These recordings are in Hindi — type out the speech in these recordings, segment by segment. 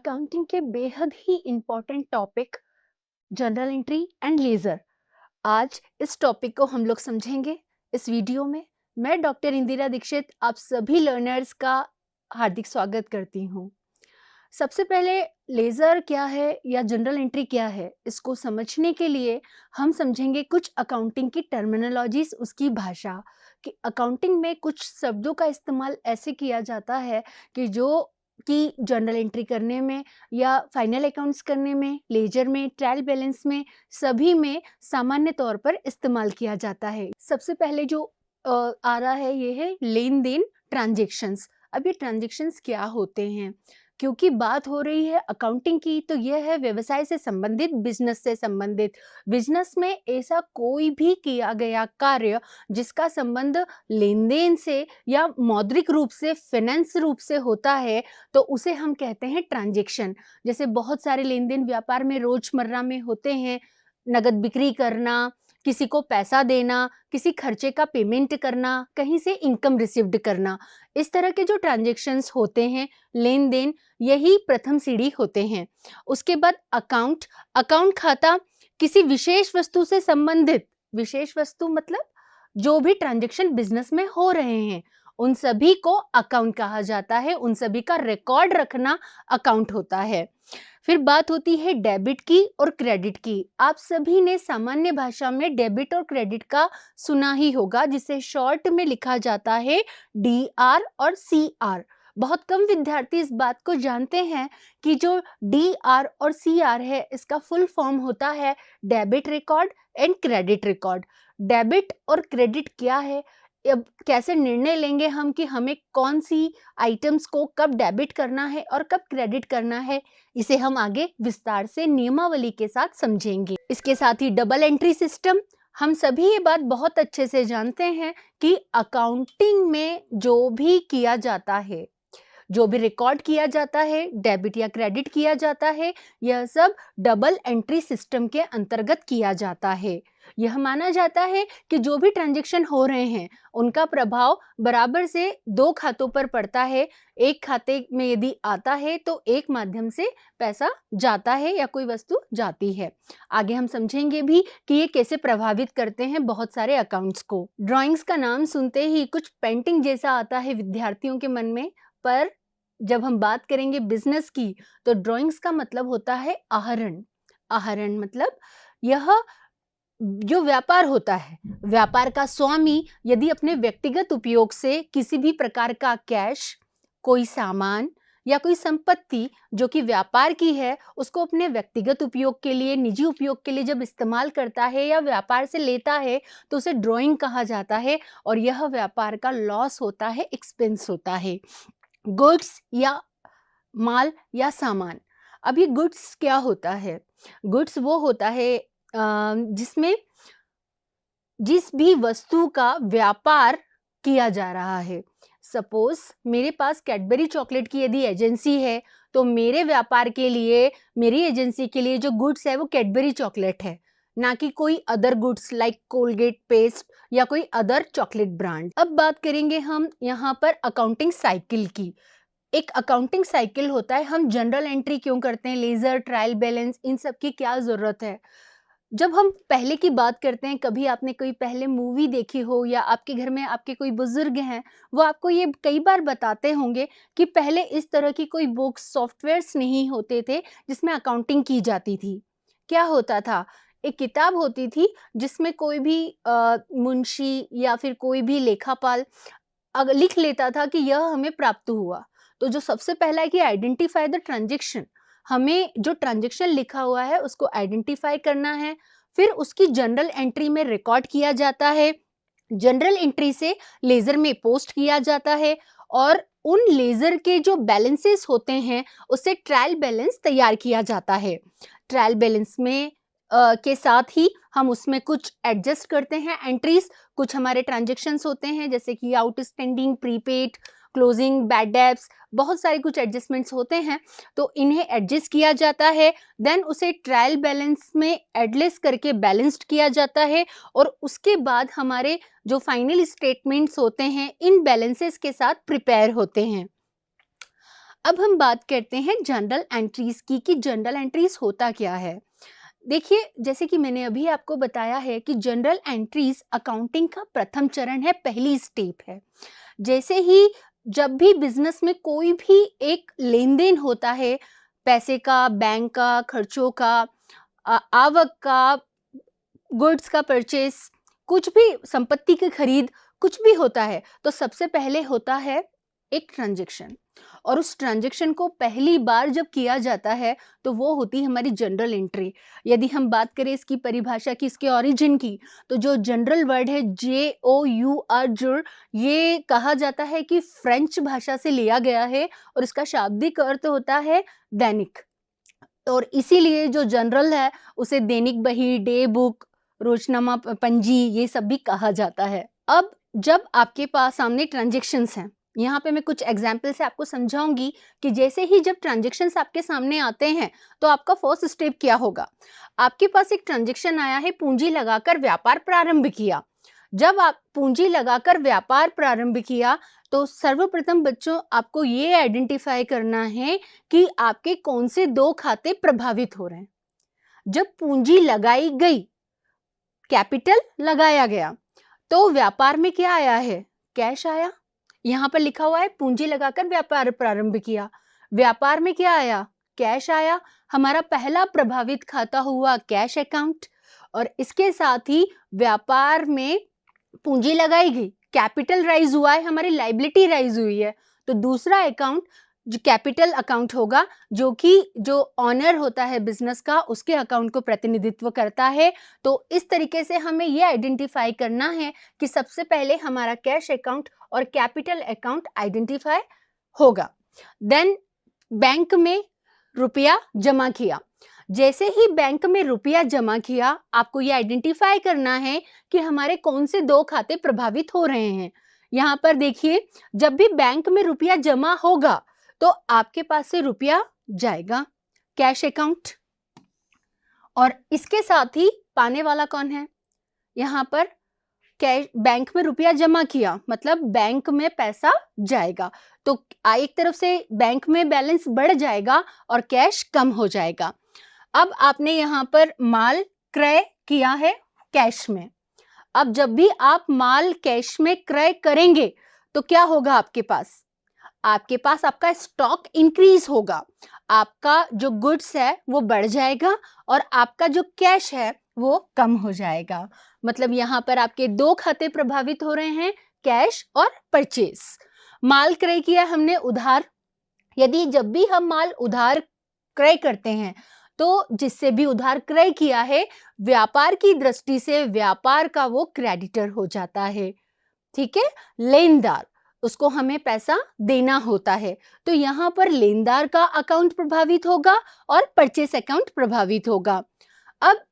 अकाउंटिंग के बेहद ही important topic journal entry and ledger. आज इस टॉपिक को हम लोग समझेंगे इस वीडियो में। मैं डॉक्टर इंदिरा दीक्षित आप सभी लर्नर्स का हार्दिक स्वागत करती हूँ। सबसे पहले लेजर क्या है या जनरल एंट्री क्या है, इसको समझने के लिए हम समझेंगे कुछ अकाउंटिंग की टर्मिनोलॉजीज, उसकी भाषा। कि अकाउंटिंग में कुछ शब्दों का इस्तेमाल ऐसे किया जाता है कि जर्नल एंट्री करने में या फाइनल अकाउंट्स करने में, लेजर में, ट्रायल बैलेंस में, सभी में सामान्य तौर पर इस्तेमाल किया जाता है। सबसे पहले जो आ रहा है ये है लेन देन, ट्रांजेक्शन्स। अब ये ट्रांजेक्शन्स क्या होते हैं? क्योंकि बात हो रही है अकाउंटिंग की, तो यह है व्यवसाय से संबंधित, बिजनेस से संबंधित। बिजनेस में ऐसा कोई भी किया गया कार्य जिसका संबंध लेन देन से या मौद्रिक रूप से, फाइनेंस रूप से होता है, तो उसे हम कहते हैं ट्रांजेक्शन। जैसे बहुत सारे लेन देन व्यापार में रोजमर्रा में होते हैं। नगद बिक्री करना, किसी को पैसा देना, किसी खर्चे का पेमेंट करना, कहीं से इनकम रिसीव्ड करना, इस तरह के जो ट्रांजेक्शन्स होते हैं, लेन देन, यही प्रथम सीढ़ी होते हैं। उसके बाद अकाउंट। अकाउंट खाता किसी विशेष वस्तु से संबंधित, विशेष वस्तु मतलब जो भी ट्रांजेक्शन बिजनेस में हो रहे हैं उन सभी को अकाउंट कहा जाता है। उन सभी का रिकॉर्ड रखना अकाउंट होता है। फिर बात होती है डेबिट की और क्रेडिट की। आप सभी ने सामान्य भाषा में डेबिट और क्रेडिट का सुना ही होगा, जिसे शॉर्ट में लिखा जाता है DR और CR। बहुत कम विद्यार्थी इस बात को जानते हैं कि जो DR और CR है, इसका फुल फॉर्म होता है debit record and credit record. Debit और क्रेडिट क्या है, अब कैसे निर्णय लेंगे हम कि हमें कौन सी आइटम्स को कब डेबिट करना है और कब क्रेडिट करना है, इसे हम आगे विस्तार से नियमावली के साथ समझेंगे। इसके साथ ही डबल एंट्री सिस्टम। हम सभी ये बात बहुत अच्छे से जानते हैं कि अकाउंटिंग में जो भी किया जाता है, जो भी रिकॉर्ड किया जाता है, डेबिट या क्रेडिट किया जाता है, यह सब डबल एंट्री सिस्टम के अंतर्गत किया जाता है। यह माना जाता है कि जो भी ट्रांजैक्शन हो रहे हैं उनका प्रभाव बराबर से दो खातों पर पड़ता है। एक खाते में यदि आता है तो एक माध्यम से पैसा जाता है या कोई वस्तु जाती है। आगे हम समझेंगे भी कि ये कैसे प्रभावित करते हैं बहुत सारे अकाउंट्स को। ड्राइंग्स का नाम सुनते ही कुछ पेंटिंग जैसा आता है विद्यार्थियों के मन में, पर जब हम बात करेंगे बिजनेस की तो ड्राइंग्स का मतलब होता है आहरण। आहरण मतलब यह जो व्यापार होता है, व्यापार का स्वामी यदि अपने व्यक्तिगत उपयोग से किसी भी प्रकार का कैश, कोई सामान या कोई संपत्ति जो कि व्यापार की है, उसको अपने व्यक्तिगत उपयोग के लिए, निजी उपयोग के लिए जब इस्तेमाल करता है या व्यापार से लेता है, तो उसे ड्राइंग कहा जाता है। और यह व्यापार का लॉस होता है, एक्सपेंस होता है। गुड्स या माल या सामान। अब ये गुड्स क्या होता है? गुड्स वो होता है जिसमें जिस भी वस्तु का व्यापार किया जा रहा है। सपोज मेरे पास कैडबरी चॉकलेट की यदि एजेंसी है, तो मेरे व्यापार के लिए, मेरी एजेंसी के लिए जो गुड्स है वो कैडबरी चॉकलेट है, ना कि कोई other goods like Colgate paste या कोई अदर चॉकलेट ब्रांड। अब बात करेंगे हम यहाँ पर अकाउंटिंग साइकिल की। एक अकाउंटिंग साइकिल होता है। हम जनरल एंट्री क्यों करते हैं, लेजर, ट्रायल बैलेंस, इन सब की क्या जरूरत है? जब हम पहले की बात करते हैं, कभी आपने कोई पहले मूवी देखी हो या आपके घर में आपके कोई बुजुर्ग हैं, वो आपको ये कई बार बताते होंगे कि पहले इस तरह की कोई बुक्स, सॉफ्टवेयर्स नहीं होते थे जिसमें अकाउंटिंग की जाती थी। क्या होता था? एक किताब होती थी जिसमें कोई भी मुंशी या फिर कोई भी लेखापाल लिख लेता था कि यह हमें प्राप्त हुआ। तो जो सबसे पहला है कि आइडेंटिफाई द ट्रांजेक्शन। हमें जो ट्रांजेक्शन लिखा हुआ है उसको आइडेंटिफाई करना है, फिर उसकी जनरल एंट्री में रिकॉर्ड किया जाता है। जनरल एंट्री से लेजर में पोस्ट किया जाता है और उन लेजर के जो बैलेंसेस होते हैं उससे ट्रायल बैलेंस तैयार किया जाता है। ट्रायल बैलेंस में के साथ ही हम उसमें कुछ एडजस्ट करते हैं एंट्रीज। कुछ हमारे ट्रांजेक्शन्स होते हैं जैसे कि outstanding, prepaid, closing, bad debts, बहुत सारे कुछ एडजस्टमेंट्स होते हैं, तो इन्हें एडजस्ट किया जाता है। देन उसे ट्रायल बैलेंस में एडलेस करके बैलेंस्ड किया जाता है और उसके बाद हमारे जो फाइनल स्टेटमेंट्स होते हैं इन बैलेंसेस के साथ प्रिपेयर होते हैं। अब हम बात करते हैं जनरल एंट्रीज की कि जनरल एंट्रीज होता क्या है। देखिए, जैसे कि मैंने अभी आपको बताया है कि जनरल एंट्रीज अकाउंटिंग का प्रथम चरण है, पहली स्टेप है। जैसे ही जब भी बिजनेस में कोई भी एक लेन देन होता है, पैसे का, बैंक का, खर्चों का, आवक का, गुड्स का परचेस, कुछ भी संपत्ति की खरीद, कुछ भी होता है, तो सबसे पहले होता है एक ट्रांजैक्शन। और उस ट्रांजैक्शन को पहली बार जब किया जाता है तो वो होती है हमारी जनरल एंट्री। यदि हम बात करें इसकी परिभाषा की, इसके ओरिजिन की, तो जो जनरल वर्ड है JOUR जुर, ये कहा जाता है कि फ्रेंच भाषा से लिया गया है और इसका शाब्दिक अर्थ होता है दैनिक। और इसीलिए जो जनरल है उसे दैनिक बही, डे बुक, रोजनामा, पंजी, ये सब भी कहा जाता है। अब जब आपके पास सामने ट्रांजैक्शंस हैं, यहाँ पे मैं कुछ एग्जाम्पल से आपको समझाऊंगी कि जैसे ही जब ट्रांजैक्शंस आपके सामने आते हैं तो आपका फर्स्ट स्टेप क्या होगा। आपके पास एक ट्रांजैक्शन आया है, पूंजी लगाकर व्यापार प्रारंभ किया। जब आप पूंजी लगाकर व्यापार प्रारंभ किया तो सर्वप्रथम बच्चों आपको ये आइडेंटिफाई करना है कि आपके कौन से 2 खाते प्रभावित हो रहे हैं। जब पूंजी लगाई गई, कैपिटल लगाया गया, तो व्यापार में क्या आया है? कैश आया। यहाँ पर लिखा हुआ है पूंजी लगाकर व्यापार प्रारंभ किया। व्यापार में क्या आया? कैश आया। हमारा पहला प्रभावित खाता हुआ कैश अकाउंट। और इसके साथ ही व्यापार में पूंजी लगाई गई, कैपिटल राइज हुआ है, हमारी लाइबिलिटी राइज हुई है, तो दूसरा अकाउंट जो कैपिटल अकाउंट होगा, जो कि जो ऑनर होता है बिजनेस का, उसके अकाउंट को प्रतिनिधित्व करता है। तो इस तरीके से हमें ये आइडेंटिफाई करना है कि सबसे पहले हमारा कैश अकाउंट और कैपिटल अकाउंट आइडेंटिफाई होगा। देन बैंक में रुपया जमा किया। जैसे ही बैंक में रुपया जमा किया, आपको ये आइडेंटिफाई करना है कि हमारे कौन से 2 खाते प्रभावित हो रहे हैं। यहाँ पर देखिए, जब भी बैंक में रुपया जमा होगा तो आपके पास से रुपया जाएगा कैश अकाउंट, और इसके साथ ही पाने वाला कौन है? यहाँ पर कैश, बैंक में रुपया जमा किया मतलब बैंक में पैसा जाएगा, तो एक तरफ से बैंक में बैलेंस बढ़ जाएगा और कैश कम हो जाएगा। अब आपने यहाँ पर माल क्रय किया है कैश में। अब जब भी आप माल कैश में क्रय करेंगे तो क्या होगा आपके पास? आपके पास आपका स्टॉक इंक्रीज होगा, आपका जो गुड्स है वो बढ़ जाएगा और आपका जो कैश है वो कम हो जाएगा। मतलब यहाँ पर आपके 2 खाते प्रभावित हो रहे हैं, कैश और परचेस। माल क्रय किया हमने उधार। यदि जब भी हम माल उधार क्रय करते हैं तो जिससे भी उधार क्रय किया है, व्यापार की दृष्टि से व्यापार का वो क्रेडिटर हो जाता है। ठीक है, लेनदार, उसको हमें पैसा देना होता है, तो यहाँ पर लेनदार का अकाउंट प्रभावित होगा और परचेस अकाउंट प्रभावित होगा। अब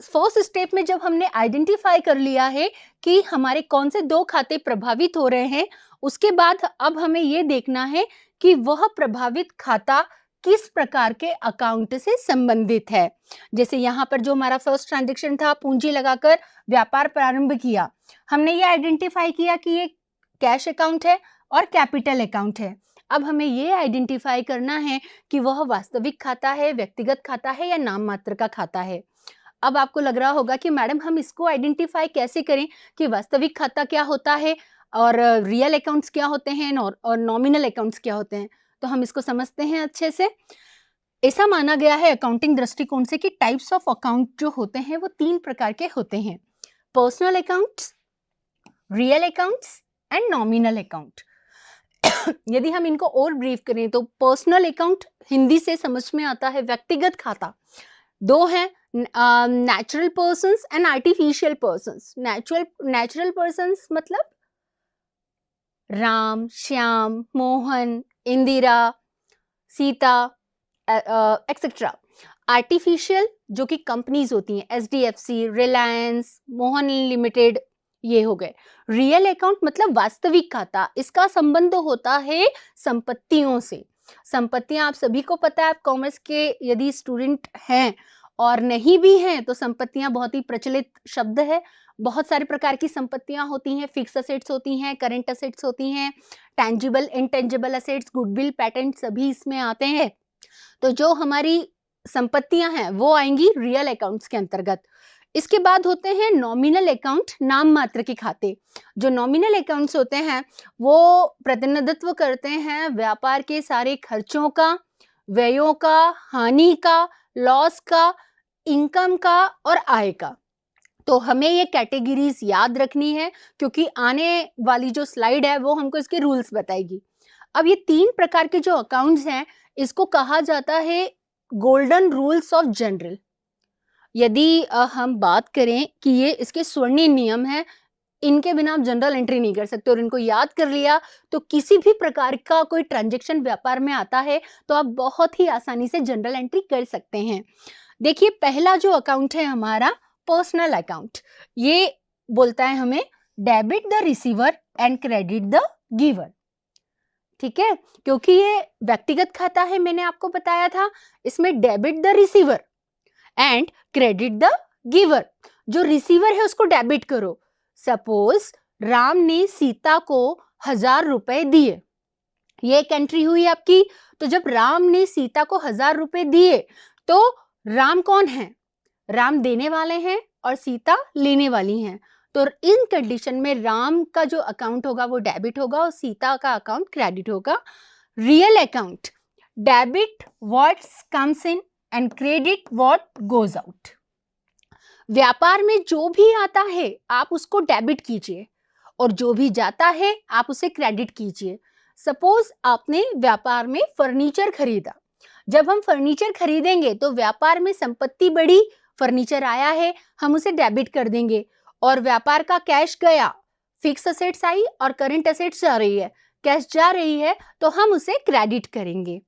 फर्स्ट स्टेप में जब हमने आइडेंटिफाई कर लिया है कि हमारे कौन से 2 खाते प्रभावित हो रहे हैं, उसके बाद अब हमें ये देखना है कि वह प्रभावित खाता किस प्रकार के अकाउंट से संबंधित है। जैसे यहाँ पर जो हमारा फर्स्ट ट्रांजैक्शन था, पूंजी लगाकर व्यापार प्रारंभ किया, हमने ये आइडेंटिफाई किया कि ये कैश अकाउंट है और कैपिटल अकाउंट है। अब हमें ये आइडेंटिफाई करना है कि वह वास्तविक खाता है, व्यक्तिगत खाता है या नाम मात्र का खाता है। अब आपको लग रहा होगा कि मैडम हम इसको आइडेंटिफाई कैसे करें कि वास्तविक खाता क्या होता है और रियल अकाउंट्स क्या होते हैं और नॉमिनल अकाउंट्स क्या होते हैं। तो हम इसको समझते हैं अच्छे से। ऐसा माना गया है अकाउंटिंग दृष्टिकोण से कि टाइप्स ऑफ अकाउंट जो होते हैं वो 3 प्रकार के होते हैं: personal accounts, real accounts and nominal account. यदि हम इनको और ब्रीफ करें तो पर्सनल अकाउंट हिंदी से समझ में आता है व्यक्तिगत खाता। 2 हैं, natural persons and artificial persons. Natural persons मतलब राम, श्याम, मोहन, इंदिरा, सीता एक्सेट्रा। आर्टिफिशियल जो कि कंपनीज होती हैं, SDFC, रिलायंस, मोहन लिमिटेड, ये हो गए। रियल अकाउंट मतलब वास्तविक खाता, इसका संबंध होता है संपत्तियों से। संपत्तियां आप सभी को पता है, आप कॉमर्स के यदि स्टूडेंट हैं और नहीं भी हैं तो संपत्तियां बहुत ही प्रचलित शब्द है। बहुत सारे प्रकार की संपत्तियां होती हैं, फिक्स असेट्स होती हैं, करंट असेट्स होती हैं, tangible intangible assets, goodwill, patent सभी इसमें आते हैं। तो जो हमारी संपत्तियां हैं वो आएंगी रियल अकाउंट्स के अंतर्गत। इसके बाद होते हैं नॉमिनल अकाउंट, नाम मात्र के खाते। जो नॉमिनल अकाउंट्स होते हैं वो प्रतिनिधित्व करते हैं व्यापार के सारे खर्चों का, व्ययों का, हानि का, लॉस का, इनकम का और आय का। तो हमें ये कैटेगरीज याद रखनी है क्योंकि आने वाली जो स्लाइड है वो हमको इसके रूल्स बताएगी। अब ये 3 प्रकार के जो अकाउंट्स हैं इसको कहा जाता है गोल्डन रूल्स ऑफ जनरल। यदि हम बात करें कि ये इसके स्वर्णिम नियम हैं, इनके बिना आप जनरल एंट्री नहीं कर सकते, और इनको याद कर लिया तो किसी भी प्रकार का कोई ट्रांजैक्शन व्यापार में आता है तो आप बहुत ही आसानी से जनरल एंट्री कर सकते हैं। देखिए, पहला जो अकाउंट है हमारा पर्सनल अकाउंट, ये बोलता है हमें debit the receiver and credit the giver. ठीक है, क्योंकि ये व्यक्तिगत खाता है, मैंने आपको बताया था, इसमें debit the receiver and credit the giver. जो रिसीवर है उसको डेबिट करो। सपोज राम ने सीता को 1000 रुपए दिए, ये एक एंट्री हुई आपकी। तो जब राम ने सीता को 1000 रुपए दिए तो राम कौन है? राम देने वाले हैं और सीता लेने वाली हैं। तो इन कंडीशन में राम का जो अकाउंट होगा वो डेबिट होगा और सीता का अकाउंट क्रेडिट होगा। Real account, debit what comes in and credit what goes out. व्यापार में जो भी आता है आप उसको डेबिट कीजिए और जो भी जाता है आप उसे क्रेडिट कीजिए। सपोज आपने व्यापार में फर्नीचर खरीदा, जब हम फर्नीचर खरीदेंगे तो व्यापार में संपत्ति बढ़ी, फर्नीचर आया है, हम उसे डेबिट कर देंगे, और व्यापार का कैश गया, फिक्स असेट्स आई और करंट असेट्स जा रही है, कैश जा रही है तो हम उसे क्रेडिट करेंगे।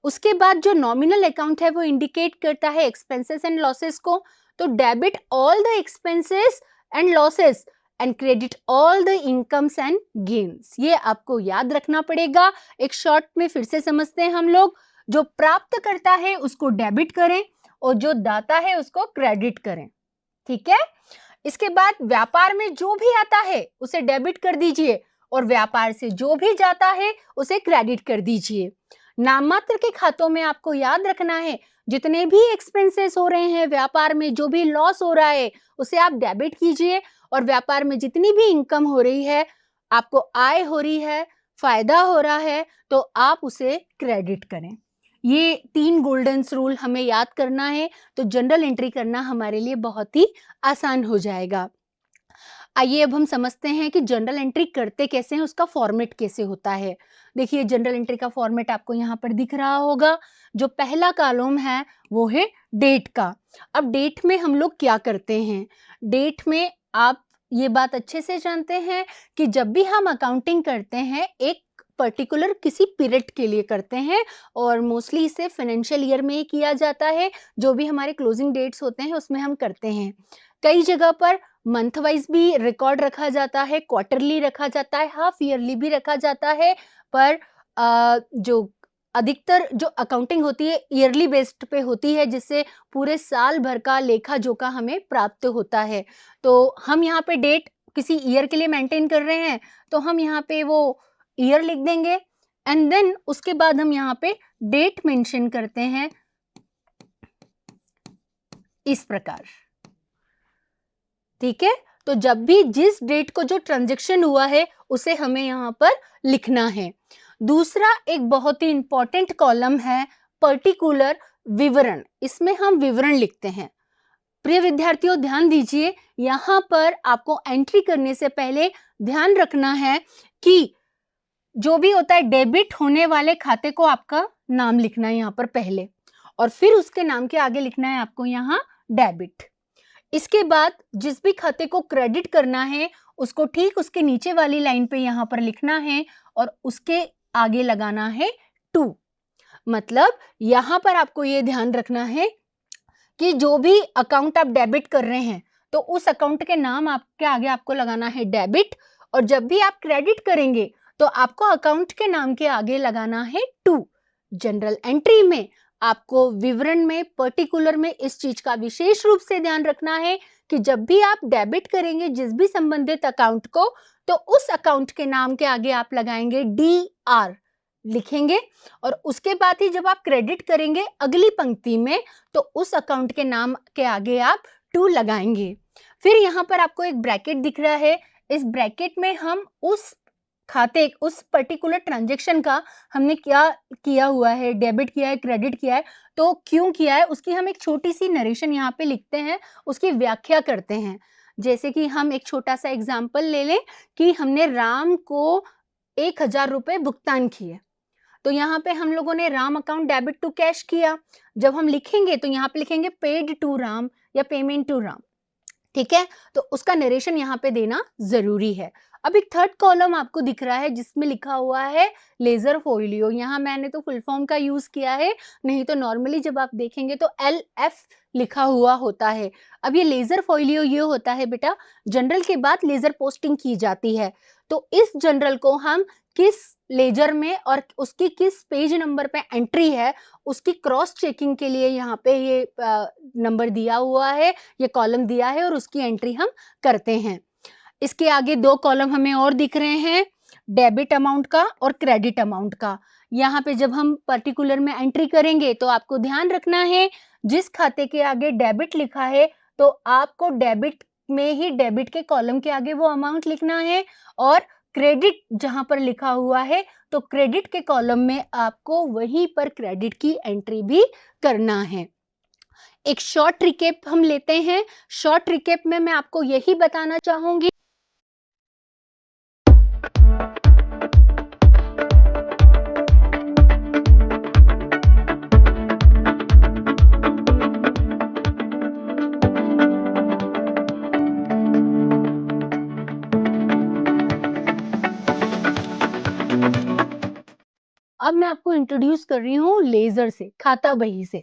उसके बाद जो नॉमिनल अकाउंट है वो इंडिकेट करता है एक्सपेंसेस एंड लॉसेस को। तो debit all the expenses and losses and credit all the incomes and gains. ये आपको याद रखना पड़ेगा। एक शॉर्ट में फिर से समझते हैं हम लोग। जो प्राप्त करता है उसको डेबिट करें और जो दाता है उसको क्रेडिट करें। ठीक है, इसके बाद व्यापार में जो भी आता है उसे डेबिट कर दीजिए और व्यापार से जो भी जाता है उसे क्रेडिट कर दीजिए। नाममात्र के खातों में आपको याद रखना है जितने भी एक्सपेंसेस हो रहे हैं व्यापार में, जो भी लॉस हो रहा है उसे आप डेबिट कीजिए, और व्यापार में जितनी भी इनकम हो रही है, आपको आय हो रही है, फायदा हो रहा है, तो आप उसे क्रेडिट करें। ये 3 गोल्डन रूल हमें याद करना है तो जनरल एंट्री करना हमारे लिए बहुत ही आसान हो जाएगा। आइए अब हम समझते हैं कि जनरल एंट्री करते कैसे हैं, उसका फॉर्मेट कैसे होता है। देखिए, जनरल एंट्री का फॉर्मेट आपको यहाँ पर दिख रहा होगा। जो पहला कॉलम है वो है डेट का। अब डेट में हम लोग क्या करते हैं? डेट में आप ये बात अच्छे से जानते हैं कि जब भी हम अकाउंटिंग करते हैं एक पर्टिकुलर किसी पीरियड के लिए करते हैं, और मोस्टली इसे फाइनेंशियल ईयर में ही किया जाता है। जो भी हमारे क्लोजिंग डेट्स होते हैं उसमें हम करते हैं। कई जगह पर मंथ वाइज भी रिकॉर्ड रखा जाता है, क्वार्टरली रखा जाता है, हाफ ईयरली भी रखा जाता है, पर जो अधिकतर जो अकाउंटिंग होती है ईयरली बेस्ड पे होती है, जिससे पूरे साल भर का लेखा जोखा हमें प्राप्त होता है। तो हम यहाँ पे डेट किसी ईयर के लिए मेंटेन कर रहे हैं तो हम यहाँ पे वो ईयर लिख देंगे, एंड देन उसके बाद हम यहाँ पे डेट मेंशन करते हैं इस प्रकार। ठीक है, तो जब भी जिस डेट को जो ट्रांजैक्शन हुआ है उसे हमें यहाँ पर लिखना है। दूसरा एक बहुत ही इंपॉर्टेंट कॉलम है पर्टिकुलर विवरण। इसमें हम विवरण लिखते हैं। प्रिय विद्यार्थियों, ध्यान दीजिए, यहाँ पर आपको एंट्री करने से पहले ध्यान रखना है कि जो भी होता है डेबिट होने वाले खाते को आपका नाम लिखना है यहाँ पर पहले, और फिर उसके नाम के आगे लिखना है आपको यहाँ डेबिट। इसके बाद जिस भी खाते को क्रेडिट करना है उसको ठीक उसके नीचे वाली लाइन पे यहाँ पर लिखना है और उसके आगे लगाना है टू। मतलब यहाँ पर आपको ये ध्यान रखना है कि जो भी अकाउंट आप डेबिट कर रहे हैं तो उस अकाउंट के नाम आपके आगे आपको लगाना है डेबिट, और जब भी आप क्रेडिट करेंगे तो आपको अकाउंट के नाम के आगे लगाना है टू। जनरल एंट्री में आपको विवरण में पर्टिकुलर में इस चीज का विशेष रूप से ध्यान रखना है कि जब भी आप डेबिट करेंगे जिस भी संबंधित अकाउंट को, तो उस अकाउंट के नाम के आगे आप लगाएंगे DR लिखेंगे, और उसके बाद ही जब आप क्रेडिट करेंगे अगली पंक्ति में, तो उस अकाउंट के नाम के आगे आप टू लगाएंगे। फिर यहाँ पर आपको एक ब्रैकेट दिख रहा है, इस ब्रैकेट में हम उस खाते, उस पर्टिकुलर ट्रांजैक्शन का हमने क्या किया हुआ है, डेबिट किया है, क्रेडिट किया है, तो क्यों किया है, उसकी हम एक छोटी सी नरेशन यहाँ पे लिखते हैं, उसकी व्याख्या करते हैं। जैसे कि हम एक छोटा सा एग्जाम्पल ले लें कि हमने राम को 1000 रुपये भुगतान किए, तो यहाँ पे हम लोगों ने Ram account debit to cash किया। जब हम लिखेंगे तो यहाँ पे लिखेंगे पेड टू राम या पेमेंट टू राम, ठीक है, तो उसका नरेशन यहाँ पे देना जरूरी है। अब एक थर्ड कॉलम आपको दिख रहा है जिसमें लिखा हुआ है लेजर फोलियो। यहाँ मैंने तो फुल फॉर्म का यूज किया है, नहीं तो नॉर्मली जब आप देखेंगे तो LF लिखा हुआ होता है। अब ये लेजर फोलियो ये होता है बेटा, जनरल के बाद लेजर पोस्टिंग की जाती है, तो इस जनरल को हम किस लेजर में और उसकी किस पेज नंबर पे एंट्री है उसकी क्रॉस चेकिंग के लिए यहाँ पे ये नंबर दिया हुआ है, ये कॉलम दिया है और उसकी एंट्री हम करते हैं। इसके आगे 2 कॉलम हमें और दिख रहे हैं, डेबिट अमाउंट का और क्रेडिट अमाउंट का। यहाँ पे जब हम पर्टिकुलर में एंट्री करेंगे तो आपको ध्यान रखना है, जिस खाते के आगे डेबिट लिखा है तो आपको डेबिट में ही डेबिट के कॉलम के आगे वो अमाउंट लिखना है, और क्रेडिट जहां पर लिखा हुआ है तो क्रेडिट के कॉलम में आपको वहीं पर क्रेडिट की एंट्री भी करना है। एक शॉर्ट रिकेप हम लेते हैं। शॉर्ट रिकेप में मैं आपको यही बताना चाहूंगी, अब मैं आपको इंट्रोड्यूस कर रही हूँ लेजर से, खाता बही से।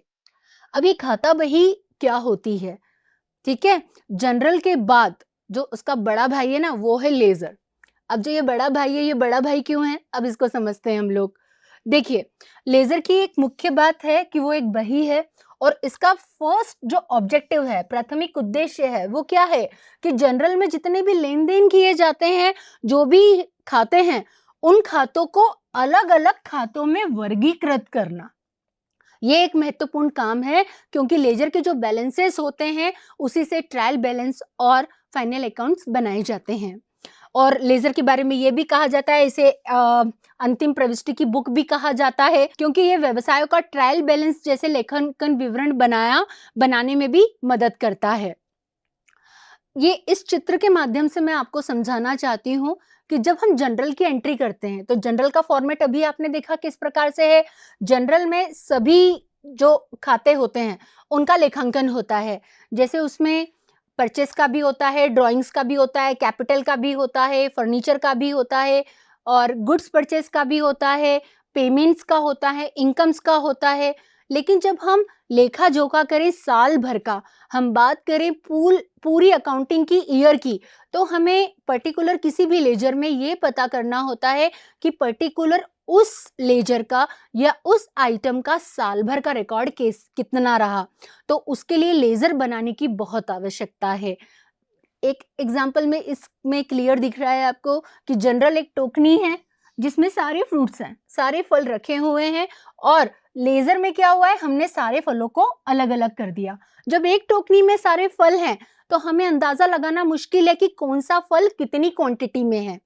अब ये खाता बही क्या होती है, ठीक है, जनरल के बाद जो उसका बड़ा भाई है ना वो है लेजर। अब जो ये बड़ा भाई है, ये बड़ा भाई क्यों है, अब इसको समझते हैं हम लोग। देखिए, लेजर की एक मुख्य बात है कि वो एक बही है, और इसका फर्स्ट जो ऑब्जेक्टिव है, प्राथमिक उद्देश्य है, वो क्या है कि जनरल में जितने भी लेन देन किए जाते हैं, जो भी खाते हैं, उन खातों को अलग अलग खातों में वर्गीकृत करना। ये एक महत्वपूर्ण काम है, क्योंकि लेजर के जो बैलेंसेस होते हैं उसी से ट्रायल बैलेंस और फाइनल अकाउंट्स बनाए जाते हैं। और लेजर के बारे में ये भी कहा जाता है, इसे अंतिम प्रविष्टि की बुक भी कहा जाता है, क्योंकि ये व्यवसायों का ट्रायल बैलेंस जैसे लेखांकन विवरण बनाने में भी मदद करता है। ये इस चित्र के माध्यम से मैं आपको समझाना चाहती हूँ कि जब हम जनरल की एंट्री करते हैं तो जनरल का फॉर्मेट अभी आपने देखा किस प्रकार से है। जनरल में सभी जो खाते होते हैं उनका लेखांकन होता है, जैसे उसमें परचेस का भी होता है, ड्राइंग्स का भी होता है, कैपिटल का भी होता है, फर्नीचर का भी होता है, और गुड्स परचेस का भी होता है, पेमेंट्स का होता है, इनकम्स का होता है। लेकिन जब हम लेखा जोखा करें साल भर का, हम बात करें पूरी अकाउंटिंग की ईयर की, तो हमें पर्टिकुलर किसी भी लेजर में ये पता करना होता है कि पर्टिकुलर उस लेजर का या उस आइटम का साल भर का रिकॉर्ड कितना रहा, तो उसके लिए लेजर बनाने की बहुत आवश्यकता है। एक एग्जाम्पल में इसमें क्लियर दिख रहा है आपको कि जनरल एक टोकनी है जिसमें सारे फ्रूट्स हैं, सारे फल रखे हुए हैं, और लेजर में क्या हुआ है, हमने सारे फलों को अलग अलग कर दिया। जब एक टोकनी में सारे फल हैं तो हमें अंदाजा लगाना मुश्किल है कि कौन सा फल कितनी क्वांटिटी में है,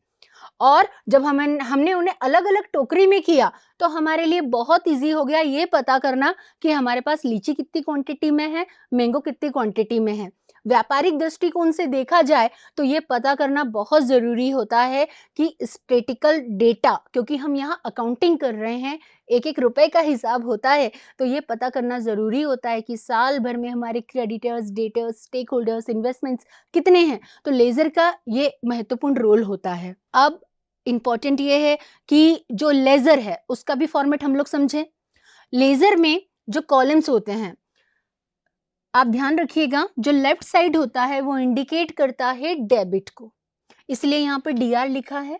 और जब हमने उन्हें अलग अलग टोकरी में किया तो हमारे लिए बहुत इजी हो गया ये पता करना कि हमारे पास लीची कितनी क्वांटिटी में है, मैंगो कितनी क्वांटिटी में है। व्यापारिक दृष्टिकोण से देखा जाए तो ये पता करना बहुत ज़रूरी होता है कि स्टैटिकल डेटा, क्योंकि हम यहाँ अकाउंटिंग कर रहे हैं, एक एक रुपए का हिसाब होता है, तो ये पता करना ज़रूरी होता है कि साल भर में हमारे creditors, debtors, stakeholders, investments कितने हैं। तो लेजर का ये महत्वपूर्ण रोल होता है। अब इम्पॉर्टेंट ये है कि जो लेजर है उसका भी फॉर्मेट हम लोग समझें। लेजर में जो कॉलम्स होते हैं, आप ध्यान रखिएगा, जो लेफ्ट साइड होता है वो इंडिकेट करता है डेबिट को, इसलिए यहाँ पर DR लिखा है,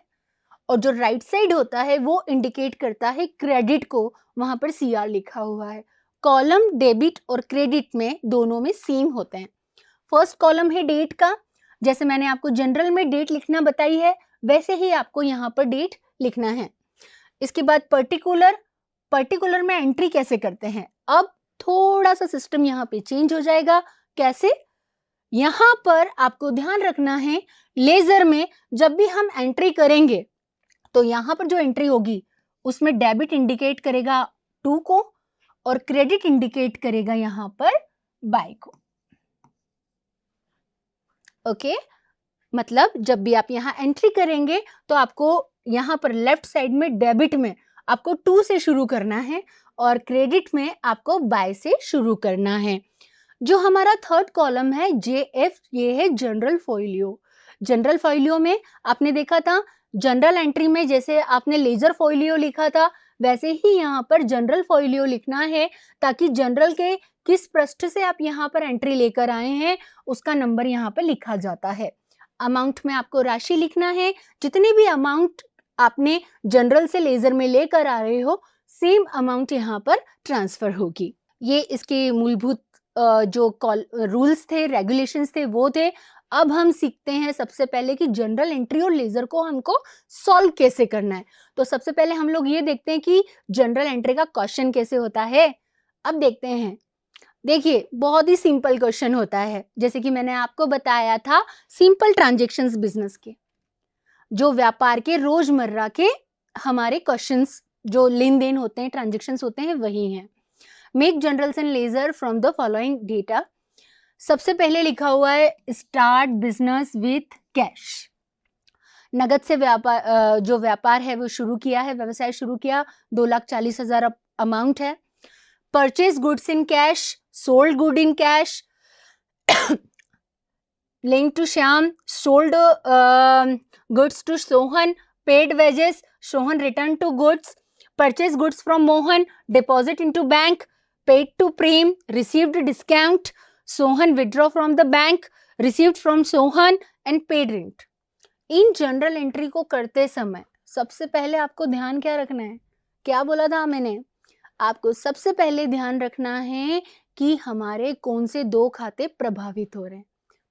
और जो राइट साइड होता है वो इंडिकेट करता है क्रेडिट को, वहां पर CR लिखा हुआ है। कॉलम डेबिट और क्रेडिट में दोनों में सेम होते हैं। फर्स्ट कॉलम है डेट का, जैसे मैंने आपको जनरल में डेट लिखना बताई है वैसे ही आपको यहाँ पर डेट लिखना है। इसके बाद पर्टिकुलर, पर्टिकुलर में एंट्री कैसे करते हैं, अब थोड़ा सा सिस्टम यहाँ पे चेंज हो जाएगा। कैसे, यहाँ पर आपको ध्यान रखना है लेजर में जब भी हम एंट्री करेंगे तो यहाँ पर जो एंट्री होगी उसमें डेबिट इंडिकेट करेगा टू को और क्रेडिट इंडिकेट करेगा यहाँ पर बाय को। ओके, मतलब जब भी आप यहाँ एंट्री करेंगे तो आपको यहाँ पर लेफ्ट साइड में डेबिट में आपको टू से शुरू करना है और क्रेडिट में आपको बाय से शुरू करना है। जो हमारा थर्ड कॉलम है JF, ये है जनरल फोलियो। जनरल फोलियो में आपने देखा था जनरल एंट्री में जैसे आपने लेजर फोलियो लिखा था वैसे ही यहाँ पर जनरल फोलियो लिखना है, ताकि जनरल के किस पृष्ठ से आप यहाँ पर एंट्री लेकर आए हैं उसका नंबर यहाँ पर लिखा जाता है। अमाउंट में आपको राशि लिखना है, जितनी भी अमाउंट आपने जनरल से लेजर में लेकर आ रहे हो सेम अमाउंट यहाँ पर ट्रांसफर होगी। ये इसके मूलभूत जो रूल्स थे, रेगुलेशंस थे वो थे। अब हम सीखते हैं सबसे पहले कि जनरल एंट्री और लेजर को हमको सॉल्व कैसे करना है। तो सबसे पहले हम लोग ये देखते हैं कि जनरल एंट्री का क्वेश्चन कैसे होता है। अब देखते हैं, देखिए बहुत ही सिंपल क्वेश्चन होता है, जैसे कि मैंने आपको बताया था सिंपल ट्रांजैक्शंस बिजनेस के, जो व्यापार के रोजमर्रा के हमारे क्वेश्चंस जो लेन देन होते हैं, ट्रांजैक्शंस होते हैं वही हैं। Make journals and ledger from the following data. सबसे पहले लिखा हुआ है स्टार्ट बिजनेस विथ कैश। नगद से व्यापार, जो व्यापार है वो शुरू किया है, व्यवसाय शुरू किया, 2,40,000 अमाउंट है। Purchase goods in cash, sold good in cash, link to Shyam, sold goods to Sohan, paid wages, Sohan return to goods, purchase goods from Mohan, deposit into bank, paid to Prem, received discount, Sohan withdraw from the bank, received from Sohan and paid rent. इन जनरल एंट्री को करते समय सबसे पहले आपको ध्यान क्या रखना है, क्या बोला था मैंने, आपको सबसे पहले ध्यान रखना है कि हमारे कौन से दो खाते प्रभावित हो रहे हैं।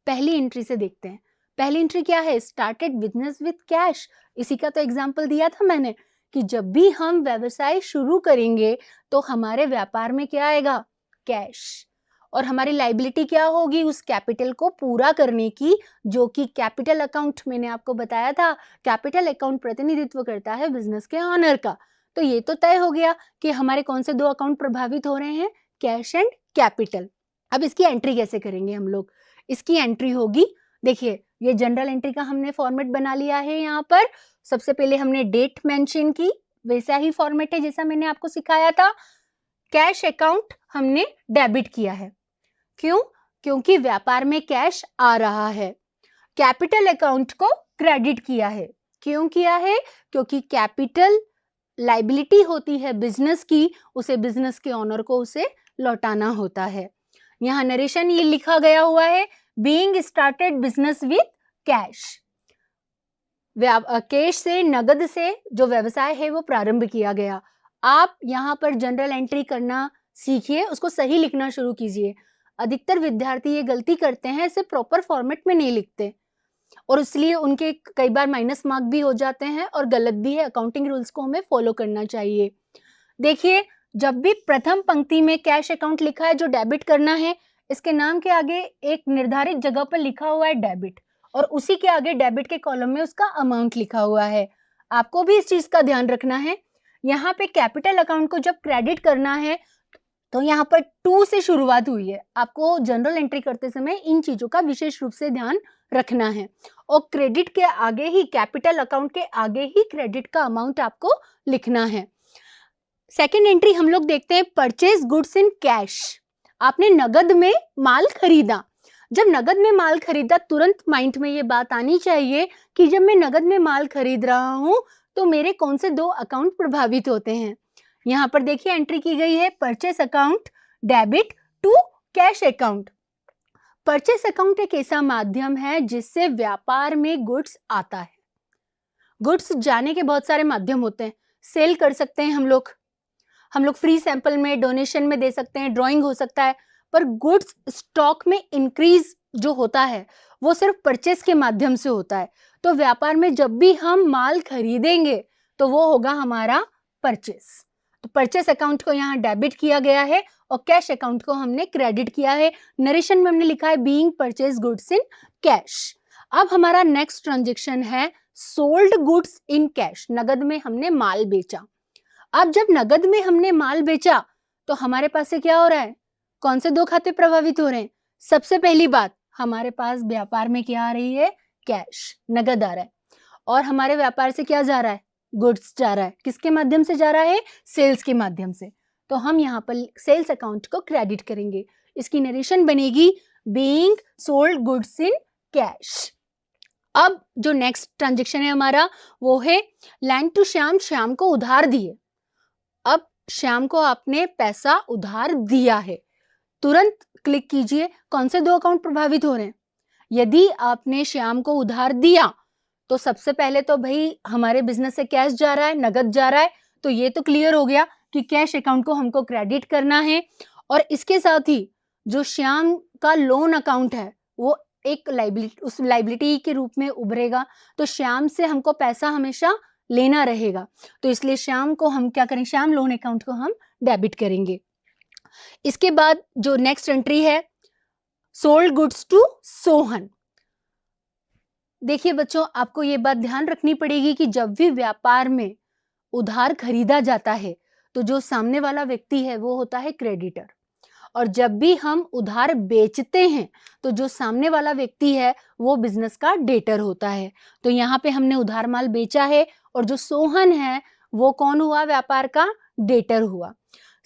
पहली एंट्री से देखते हैं। पहली एंट्री क्या है, स्टार्टेड बिजनेस विथ कैश। इसी का तो एग्जांपल दिया था मैंने कि जब भी हम व्यवसाय शुरू करेंगे तो हमारे व्यापार में क्या आएगा, कैश, और हमारी लायबिलिटी क्या होगी उस कैपिटल को पूरा करने की, जो कि कैपिटल अकाउंट मैंने आपको बताया था, कैपिटल अकाउंट प्रतिनिधित्व करता है बिजनेस के ऑनर का। तो ये तो तय हो गया कि हमारे कौन से दो अकाउंट प्रभावित हो रहे हैं, कैश एंड कैपिटल। अब इसकी एंट्री कैसे करेंगे हम लोग, इसकी एंट्री होगी, देखिए ये जनरल एंट्री का हमने फॉर्मेट बना लिया है। यहाँ पर सबसे पहले हमने डेट मेंशन की, वैसा ही फॉर्मेट है जैसा मैंने आपको सिखाया था। कैश अकाउंट हमने डेबिट किया है, क्यों, क्योंकि व्यापार में कैश आ रहा है। कैपिटल अकाउंट को क्रेडिट किया है, क्यों किया है, क्योंकि कैपिटल लायबिलिटी होती है बिजनेस की, उसे बिजनेस के ऑनर को उसे लौटाना होता है। यहाँ नरेशन ये लिखा गया हुआ है, being started business with cash, cash से, नगद से जो व्यवसाय है वो प्रारंभ किया गया। आप यहाँ पर जनरल एंट्री करना सीखिए, उसको सही लिखना शुरू कीजिए। अधिकतर विद्यार्थी ये गलती करते हैं, इसे प्रॉपर फॉर्मेट में नहीं लिखते और इसलिए उनके कई बार माइनस मार्क भी हो जाते हैं और गलत भी है। अकाउंटिंग रूल्स को हमें फॉलो करना चाहिए। देखिए जब भी प्रथम पंक्ति में कैश अकाउंट लिखा है जो डेबिट करना है, इसके नाम के आगे एक निर्धारित जगह पर लिखा हुआ है डेबिट और उसी के आगे डेबिट के कॉलम में उसका अमाउंट लिखा हुआ है। आपको भी इस चीज का ध्यान रखना है। यहाँ पे कैपिटल अकाउंट को जब क्रेडिट करना है तो यहाँ पर 2 से शुरुआत हुई है। आपको जनरल एंट्री करते समय इन चीजों का विशेष रूप से ध्यान रखना है और क्रेडिट के आगे ही, कैपिटल अकाउंट के आगे ही क्रेडिट का अमाउंट आपको लिखना है। सेकेंड एंट्री हम लोग देखते हैं, परचेज गुड्स इन कैश। आपने नगद में माल खरीदा। जब नगद में माल खरीदा तुरंत माइंड में ये बात आनी चाहिए कि जब मैं नगद में माल खरीद रहा हूं तो मेरे कौन से दो अकाउंट प्रभावित होते हैं। यहाँ पर देखिए एंट्री की गई है, purchase account debit to cash account. Purchase account एक ऐसा माध्यम है जिससे व्यापार में गुड्स आता है। गुड्स जाने के बहुत सारे माध्यम होते हैं। सेल कर सकते हैं हम लोग फ्री सैंपल में, डोनेशन में दे सकते हैं, ड्राइंग हो सकता है, पर गुड्स स्टॉक में इंक्रीज जो होता है वो सिर्फ परचेस के माध्यम से होता है। तो व्यापार में जब भी हम माल खरीदेंगे तो वो होगा हमारा परचेस। तो परचेस अकाउंट को यहाँ डेबिट किया गया है और कैश अकाउंट को हमने क्रेडिट किया है। नरेशन में हमने लिखा है being purchase goods in cash. अब हमारा नेक्स्ट ट्रांजेक्शन है सोल्ड गुड्स इन कैश। नगद में हमने माल बेचा। अब जब नगद में हमने माल बेचा तो हमारे पास से क्या हो रहा है, कौन से दो खाते प्रभावित हो रहे हैं? सबसे पहली बात, हमारे पास व्यापार में क्या आ रही है, कैश, नगद आ रहा है। और हमारे व्यापार से क्या जा रहा है, गुड्स जा रहा है। किसके माध्यम से जा रहा है, सेल्स के माध्यम से। तो हम यहाँ पर सेल्स अकाउंट को क्रेडिट करेंगे। इसकी नरेशन बनेगी being sold goods in cash. अब जो नेक्स्ट ट्रांजेक्शन है हमारा वो है लैंड टू श्याम। श्याम को उधार दिए। अब श्याम को आपने पैसा उधार दिया है। तुरंत क्लिक कीजिए कौन से दो अकाउंट प्रभावित हो रहे हैं। यदि आपने श्याम को उधार दिया तो सबसे पहले तो भाई हमारे बिजनेस से कैश जा रहा है, नगद जा रहा है। तो ये तो क्लियर हो गया कि कैश अकाउंट को हमको क्रेडिट करना है। और इसके साथ ही जो श्याम का लोन अकाउंट है वो एक लाइबिलिटी, उस लाइबिलिटी के रूप में उभरेगा। तो श्याम से हमको पैसा हमेशा लेना रहेगा। तो इसलिए श्याम को हम क्या करें, श्याम लोन अकाउंट को हम डेबिट करेंगे। इसके बाद जो नेक्स्ट एंट्री है सोल्ड गुड्स टू सोहन। देखिए बच्चों, आपको ये बात ध्यान रखनी पड़ेगी कि जब भी व्यापार में उधार खरीदा जाता है तो जो सामने वाला व्यक्ति है वो होता है क्रेडिटर, और जब भी हम उधार बेचते हैं तो जो सामने वाला व्यक्ति है वो बिजनेस का डेटर होता है। तो यहाँ पे हमने उधार माल बेचा है और जो सोहन है वो कौन हुआ, व्यापार का डेटर हुआ।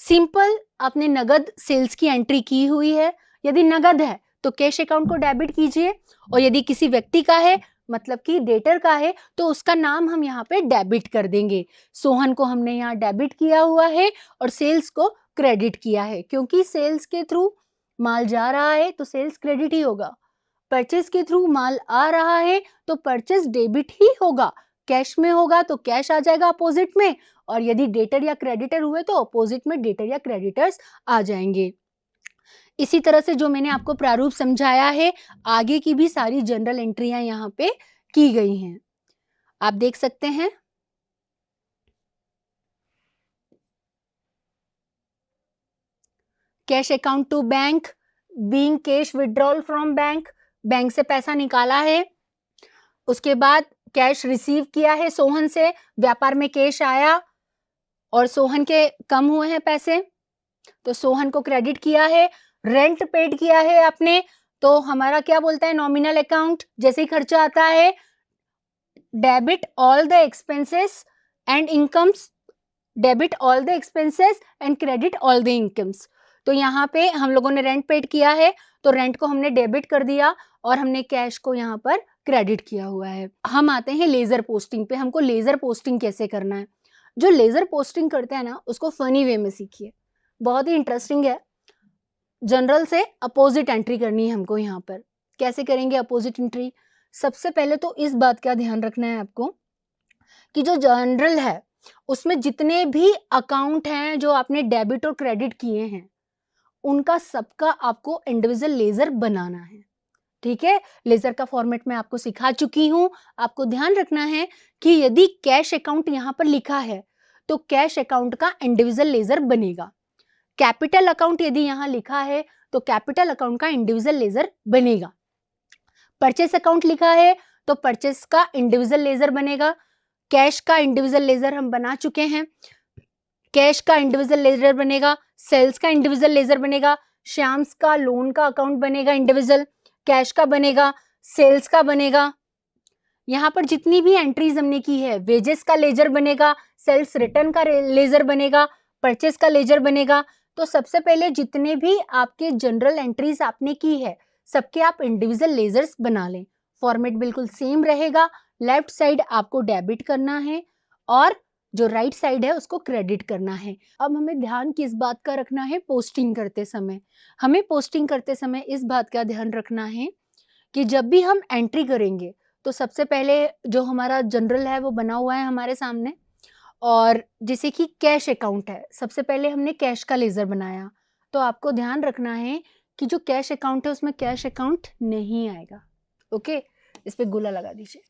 सिंपल, आपने नगद सेल्स की एंट्री की हुई है। यदि नगद है तो कैश अकाउंट को डेबिट कीजिए, और यदि किसी व्यक्ति का है मतलब कि डेटर का है तो उसका नाम हम यहाँ पे डेबिट कर देंगे। सोहन को हमने यहाँ डेबिट किया हुआ है और सेल्स को क्रेडिट किया है, क्योंकि सेल्स के थ्रू माल जा रहा है तो सेल्स क्रेडिट ही होगा। परचेस के थ्रू माल आ रहा है तो परचेस डेबिट ही होगा। कैश में होगा तो कैश आ जाएगा अपोजिट में, और यदि डेटर या क्रेडिटर हुए तो अपोजिट में डेटर या क्रेडिटर्स आ जाएंगे। इसी तरह से जो मैंने आपको प्रारूप समझाया है, आगे की भी सारी जनरल एंट्रियां यहाँ पे की गई हैं, आप देख सकते हैं। Cash account to bank, being cash withdrawal from bank, bank से पैसा निकाला है। उसके बाद कैश रिसीव किया है सोहन से, व्यापार में कैश आया और सोहन के कम हुए हैं पैसे तो सोहन को क्रेडिट किया है। रेंट पेड किया है आपने तो हमारा क्या बोलता है, नॉमिनल अकाउंट। जैसे ही खर्चा आता है debit all the expenses and incomes, debit all the expenses and credit all the incomes. तो यहाँ पे हम लोगों ने रेंट पेड किया है तो रेंट को हमने डेबिट कर दिया और हमने कैश को यहाँ पर क्रेडिट किया हुआ है। हम आते हैं लेजर पोस्टिंग पे। हमको लेजर पोस्टिंग कैसे करना है। जो लेजर पोस्टिंग करते हैं ना उसको फनी वे में सीखिए, बहुत ही इंटरेस्टिंग है। जनरल से अपोजिट एंट्री करनी है हमको। यहाँ पर कैसे करेंगे अपोजिट एंट्री, सबसे पहले तो इस बात का ध्यान रखना है आपको कि जो जनरल है उसमें जितने भी अकाउंट हैं जो आपने डेबिट और क्रेडिट किए हैं उनका सबका आपको इंडिविजुअल लेजर बनाना है। ठीक है, लेजर का फॉर्मेट मैं आपको सिखा चुकी हूं। आपको ध्यान रखना है कि यदि कैश अकाउंट यहां पर लिखा है तो कैश अकाउंट का इंडिविजुअल लेजर बनेगा। कैपिटल अकाउंट यदि यहां लिखा है तो कैपिटल अकाउंट का इंडिविजुअल लेजर बनेगा। परचेस अकाउंट लिखा है तो परचेस का इंडिविजुअल लेजर बनेगा। कैश का इंडिविजुअल लेजर हम बना चुके हैं, कैश का इंडिविजुअल लेजर बनेगा। सेल्स का इंडिविजुअल लेजर बनेगा। श्याम्स का लोन का अकाउंट बनेगा इंडिविजुअल, कैश का बनेगा, सेल्स का बनेगा। यहाँ पर जितनी भी एंट्रीज हमने की है, वेजेस का लेजर बनेगा, सेल्स रिटर्न का लेजर बनेगा, परचेस का लेजर बनेगा। तो सबसे पहले जितने भी आपके जनरल एंट्रीज आपने की है सबके आप इंडिविजुअल लेजर्स बना लें। फॉर्मेट बिल्कुल सेम रहेगा। लेफ्ट साइड आपको डेबिट करना है और जो राइट साइड है उसको क्रेडिट करना है। अब हमें ध्यान किस बात का रखना है, पोस्टिंग करते समय हमें पोस्टिंग करते समय इस बात का ध्यान रखना है कि जब भी हम एंट्री करेंगे तो सबसे पहले जो हमारा जनरल है वो बना हुआ है हमारे सामने, और जैसे कि कैश अकाउंट है सबसे पहले हमने कैश का लेजर बनाया, तो आपको ध्यान रखना है कि जो कैश अकाउंट है उसमें कैश अकाउंट नहीं आएगा। ओके, इस पे गोला लगा दीजिए,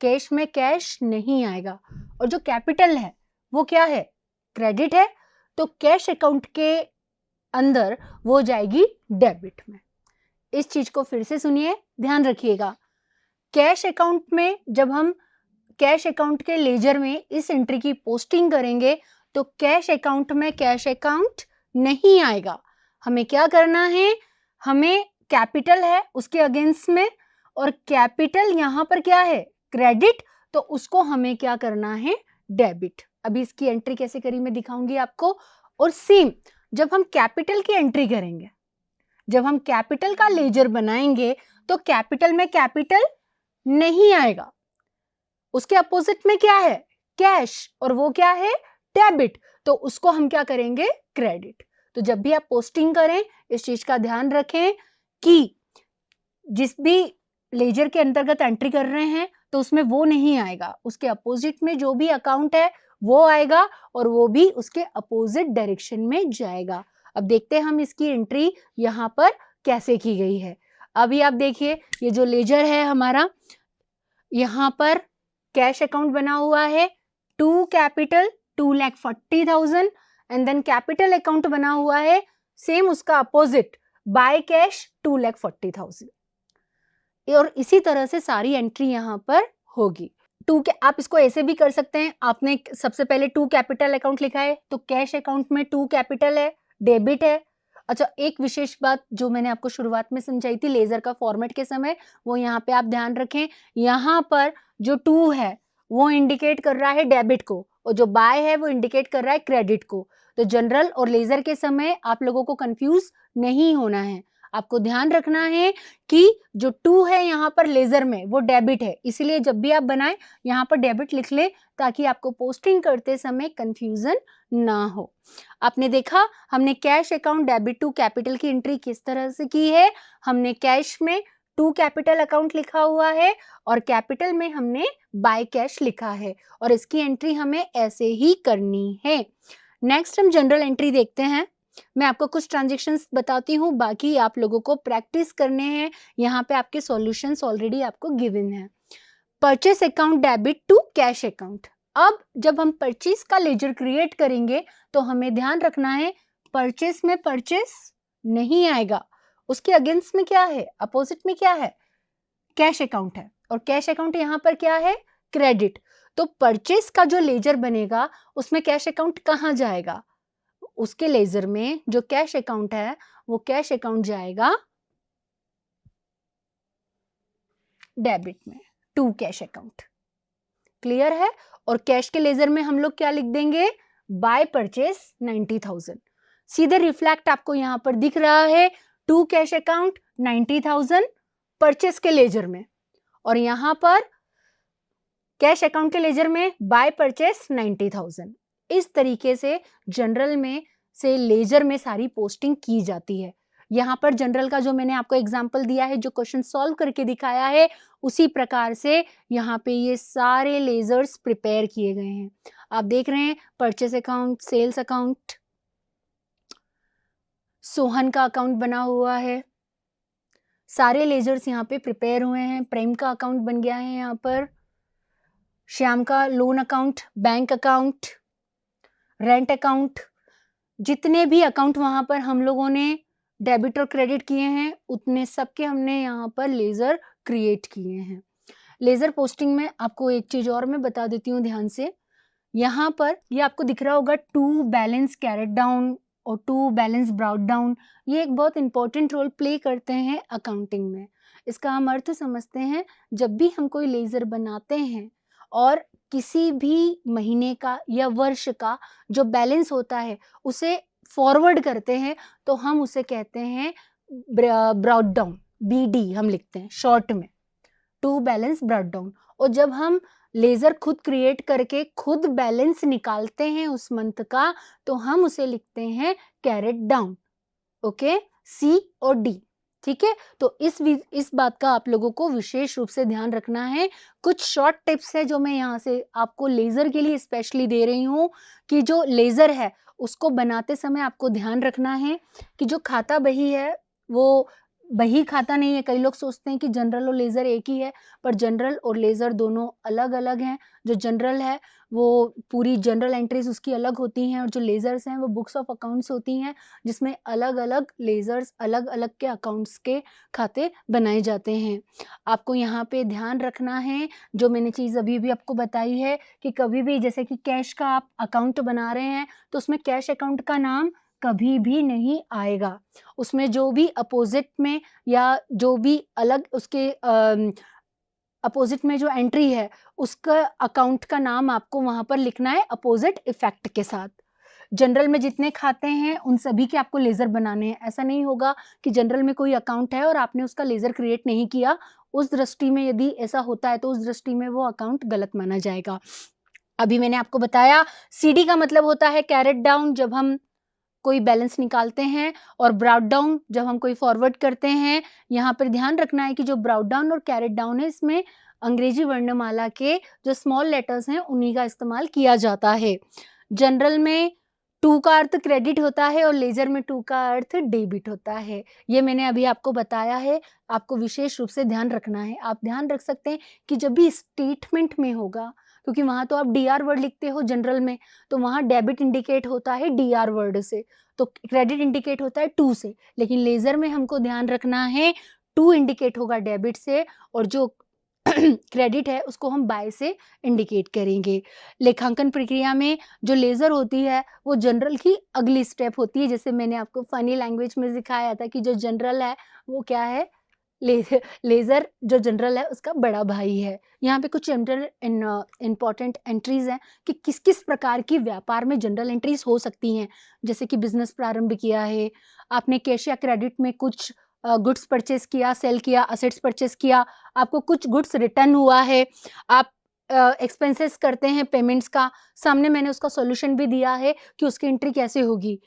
कैश में कैश नहीं आएगा। और जो कैपिटल है वो क्या है, क्रेडिट है, तो कैश अकाउंट के अंदर वो जाएगी डेबिट में। इस चीज को फिर से सुनिए, ध्यान रखिएगा। कैश अकाउंट में जब हम कैश अकाउंट के लेजर में इस एंट्री की पोस्टिंग करेंगे तो कैश अकाउंट में कैश अकाउंट नहीं आएगा। हमें क्या करना है, हमें कैपिटल है उसके अगेंस्ट में, और कैपिटल यहां पर क्या है, क्रेडिट, तो उसको हमें क्या करना है, डेबिट। अभी इसकी एंट्री कैसे करी मैं दिखाऊंगी आपको। और सेम जब हम कैपिटल की एंट्री करेंगे, जब हम कैपिटल का लेजर बनाएंगे तो कैपिटल में कैपिटल नहीं आएगा, उसके अपोजिट में क्या है, कैश, और वो क्या है, डेबिट, तो उसको हम क्या करेंगे, क्रेडिट। तो जब भी आप पोस्टिंग करें इस चीज का ध्यान रखें कि जिस भी लेजर के अंतर्गत एंट्री कर रहे हैं तो उसमें वो नहीं आएगा, उसके अपोजिट में जो भी अकाउंट है वो आएगा और वो भी उसके अपोजिट डायरेक्शन में जाएगा। अब देखते हैं हम इसकी एंट्री यहाँ पर कैसे की गई है। अभी आप देखिए, ये जो लेजर है हमारा, यहाँ पर कैश अकाउंट बना हुआ है, to capital 2,40,000, and then capital account बना हुआ है सेम उसका अपोजिट बाय कैश 2,40,000, और इसी तरह से सारी एंट्री यहाँ पर होगी। आप इसको ऐसे भी कर सकते हैं, आपने सबसे पहले टू कैपिटल अकाउंट लिखा है तो कैश अकाउंट में टू कैपिटल है, डेबिट है। अच्छा, एक विशेष बात जो मैंने आपको शुरुआत में समझाई थी लेजर का फॉर्मेट के समय, वो यहाँ पे आप ध्यान रखें, यहाँ पर जो टू है वो इंडिकेट कर रहा है डेबिट को और जो बाय है वो इंडिकेट कर रहा है क्रेडिट को। तो जनरल और लेजर के समय आप लोगों को कंफ्यूज नहीं होना है, आपको ध्यान रखना है कि जो टू है यहाँ पर लेजर में वो डेबिट है, इसलिए जब भी आप बनाएं यहाँ पर डेबिट लिख ले ताकि आपको पोस्टिंग करते समय कंफ्यूजन ना हो। आपने देखा हमने cash account debit to capital की एंट्री किस तरह से की है। हमने कैश में टू कैपिटल अकाउंट लिखा हुआ है और कैपिटल में हमने बाय कैश लिखा है, और इसकी एंट्री हमें ऐसे ही करनी है। नेक्स्ट हम जनरल एंट्री देखते हैं। मैं आपको कुछ ट्रांजैक्शंस बताती हूँ, बाकी आप लोगों को प्रैक्टिस करने हैं। यहाँ पे आपके सॉल्यूशंस ऑलरेडी आपको गिवन है। Purchase account debit to cash account. अब जब हम परचेस का लेजर क्रिएट करेंगे तो हमें ध्यान रखना है परचेस में परचेस नहीं आएगा, उसके अगेंस्ट में क्या है, अपोजिट में क्या है, कैश अकाउंट है, और कैश अकाउंट यहाँ पर क्या है, क्रेडिट। तो परचेस का जो लेजर बनेगा उसमें कैश अकाउंट कहाँ जाएगा, उसके लेजर में जो कैश अकाउंट है वो कैश अकाउंट जाएगा डेबिट में, टू कैश अकाउंट। क्लियर है। और कैश के लेजर में हम लोग क्या लिख देंगे, बाय परचेस 90,000। सीधे रिफ्लेक्ट आपको यहां पर दिख रहा है, टू कैश अकाउंट 90,000 परचेस के लेजर में, और यहां पर कैश अकाउंट के लेजर में बाय परचेस 90,000। इस तरीके से जनरल में से लेजर में सारी पोस्टिंग की जाती है। यहाँ पर जनरल का जो मैंने आपको एग्जांपल दिया है, जो क्वेश्चन सॉल्व करके दिखाया है, उसी प्रकार से यहाँ पे ये सारे लेजर्स प्रिपेयर किए गए हैं। आप देख रहे हैं purchase account, sales account, Sohan का अकाउंट बना हुआ है, सारे लेजर्स यहाँ पे प्रिपेयर हुए हैं। प्रेम का अकाउंट बन गया है यहाँ पर, श्याम का loan account, bank account, rent account, जितने भी अकाउंट वहां पर हम लोगों ने डेबिट और क्रेडिट किए हैं उतने सबके हमने यहाँ पर लेजर क्रिएट किए हैं। लेजर पोस्टिंग में आपको एक चीज और मैं बता देती हूँ ध्यान से, यहाँ पर ये आपको दिख रहा होगा टू बैलेंस कैरेट डाउन और टू बैलेंस ब्राउट डाउन, ये एक बहुत इंपॉर्टेंट रोल प्ले करते हैं अकाउंटिंग में। इसका हम अर्थ समझते हैं, जब भी हम कोई लेजर बनाते हैं और किसी भी महीने का या वर्ष का जो बैलेंस होता है उसे फॉरवर्ड करते हैं तो हम उसे कहते हैं ब्राउट डाउन, BD हम लिखते हैं शॉर्ट में, टू बैलेंस ब्राउट डाउन। और जब हम लेजर खुद क्रिएट करके खुद बैलेंस निकालते हैं उस मंथ का तो हम उसे लिखते हैं कैरेट डाउन। ओके, C और D, ठीक है। तो इस बात का आप लोगों को विशेष रूप से ध्यान रखना है। कुछ शॉर्ट टिप्स है जो मैं यहाँ से आपको लेजर के लिए स्पेशली दे रही हूँ कि जो लेजर है उसको बनाते समय आपको ध्यान रखना है कि जो खाता बही है वो बही खाता नहीं है। कई लोग सोचते हैं कि जनरल और लेज़र एक ही है, पर जनरल और लेज़र दोनों अलग-अलग हैं। जो जनरल है वो पूरी जनरल एंट्रीज़ उसकी अलग होती हैं और जो लेज़र्स हैं वो बुक्स ऑफ अकाउंट्स होती हैं, जिसमें अलग-अलग लेज़र्स अलग-अलग के अकाउंट्स के खाते बनाए जाते हैं। आपको यहाँ पे ध्यान रखना है, जो मैंने चीज़ अभी-अभी आपको बताई है कि कभी भी जैसे कि कैश का आप अकाउंट बना रहे हैं, तो उसमें कैश अकाउंट का नाम कभी भी नहीं आएगा। उसमें जो भी अपोज़िट में या जो भी अलग उसके अपोज़िट में जो एंट्री है, उसका अकाउंट का नाम आपको वहाँ पर लिखना है अपोज़िट इफ़ेक्ट के साथ। जनरल में जितने खाते हैं, उन सभी के आपको लेज़र बनाने हैं। ऐसा नहीं होगा कि जनरल में कोई अकाउंट है और आपने उसका लेज़र क्रिएट नहीं किया। उस दृष्टि में यदि ऐसा होता है, तो उस दृष्टि में वो अकाउंट गलत माना जाएगा। अभी मैंने आपको बताया, सीडी का मतलब होता है कैरेट डाउन, जब हम कोई बैलेंस निकालते हैं, और ब्रॉट डाउन जब हम कोई फॉरवर्ड करते हैं। यहाँ पर ध्यान रखना है कि जो ब्रॉट डाउन और कैरेट डाउन है, इसमें अंग्रेजी वर्णमाला के जो स्मॉल लेटर्स हैं, उन्हीं का इस्तेमाल किया जाता है। जनरल में टू का अर्थ क्रेडिट होता है और लेज़र में टू का अर्थ डेबिट होता है। ये मैंने अभी आपको बताया है, आपको विशेष रूप से ध्यान रखना है। आप ध्यान रख सकते हैं कि जब भी स्टेटमेंट में होगा, क्योंकि वहाँ तो आप डीआर वर्ड लिखते हो जनरल में, तो वहाँ डेबिट इंडिकेट होता है डीआर वर्ड से, तो क्रेडिट इंडिकेट होता है टू से। लेकिन लेज़र में हमको ध्यान रखना है, टू इंडिकेट होगा डेबिट से और जो क्रेडिट है उसको हम बाय से इंडिकेट करेंगे। लेखांकन प्रक्रिया में जो लेज़र होती है वो जनरल की अगली स्टेप होती है। जैसे मैंने आपको फ़नी लैंग्वेज में सिखाया था कि जो जनरल है वो क्या है? ले लेज़र जो जनरल है उसका बड़ा भाई है। यहाँ पे कुछ इम्पोर्टेंट एंट्रीज़ हैं कि किस-किस प्रकार की व्यापार में जनरल एंट्रीज़ हो सकती हैं। जैसे कि बिज़नेस प्रारंभ किया है, आपने कैश या क्रेडिट में कुछ गुड्स परचेज़ किया, सेल किया, असेट्स परचेज़ किया, आपको कुछ गुड्स रिटर्न हुआ है, आप एक्सपेंसेस करते हैं पेमेंट्स का, सामने मैंने उसका सॉल्यूशन भी दिया है कि उसकी एंट्री कैसे होगी।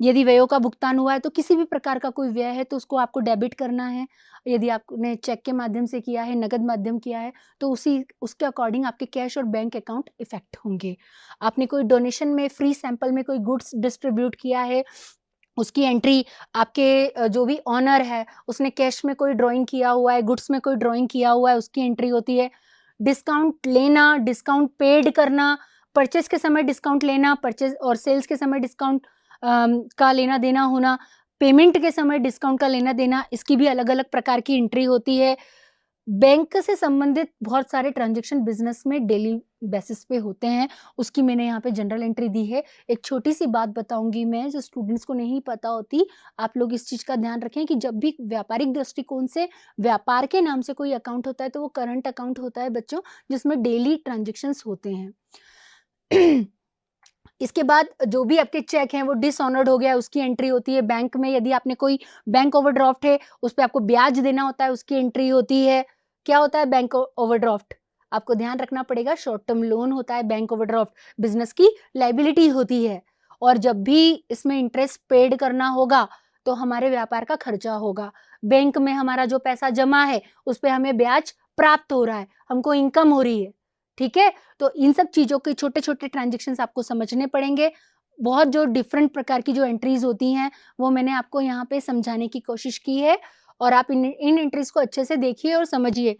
यदि व्ययों का भुगतान हुआ है तो किसी भी प्रकार का कोई व्यय है तो उसको आपको डेबिट करना है। यदि आपने चेक के माध्यम से किया है, नकद माध्यम किया है, तो उसके अकॉर्डिंग आपके कैश और बैंक अकाउंट इफ़ेक्ट होंगे। आपने कोई डोनेशन में फ्री सैंपल में कोई गुड्स डिस्ट्रीब्यूट किया है, उसकी एंट्री आपके जो भी ओनर है, उसने कैश में कोई ड्राइंग किया हुआ है, गुड्स में कोई ड्राइंग किया हुआ है, उसकी एंट्री होती है। डिस्काउंट लेना, डिस्काउंट पेड करना, परचेज़ के समय डिस्काउंट लेना, परचेज़ और सेल्स के समय डिस्काउंट का लेना-देना होना, पेमेंट के समय डिस्काउंट का लेना-देना, इसकी भी अलग-अलग प्रकार की एंट्री होती है। बैंक से संबंधित बहुत सारे ट्रांज़ैक्शन बिज़नेस में डेली बेसिस पे होते हैं, उसकी मैंने यहाँ पे जनरल एंट्री दी है। एक छोटी-सी बात बताऊँगी मैं जो स्टूडेंट्स को नहीं पता होती, आप लोग इस चीज़ का ध्यान रखें कि जब भी व्यापारिक दृष्टिकोण से व्यापार के नाम से कोई अकाउंट होता है, तो वो करंट अकाउंट होता है बच्चों, जिसमें डेली ट्रांज़ैक्शंस होते हैं। इसके बाद जो भी आपके चेक हैं वो डिसऑनर्ड हो गया, उसकी एंट्री होती है। बैंक में यदि आपने कोई बैंक ओवरड्राफ्ट है, उस पे आपको ब्याज देना होता है, उसकी एंट्री होती है। क्या होता है बैंक ओवरड्राफ्ट? आपको ध्यान रखना पड़ेगा, शॉर्ट टर्म लोन होता है बैंक ओवरड्राफ्ट, बिज़नेस की लायबिलिटी होती है और जब भी इसमें इंटरेस्ट पेड करना होगा, तो हमारे व्यापार का खर्चा होगा। बैंक में हमारा जो पैसा जमा है, उस पे हमें ब्याज प्राप्त हो रहा है, हमको इनकम हो रही है, ठीक है? तो इन सब चीज़ों के छोटे-छोटे ट्रांज़ैक्शंस आपको समझने पड़ेंगे। बहुत जो डिफरेंट प्रकार की जो एंट्रीज़ होती हैं, वो मैंने आपको यहाँ पे समझाने की कोशिश की है और आप इन एंट्रीज़ को अच्छे से देखिए और समझिए।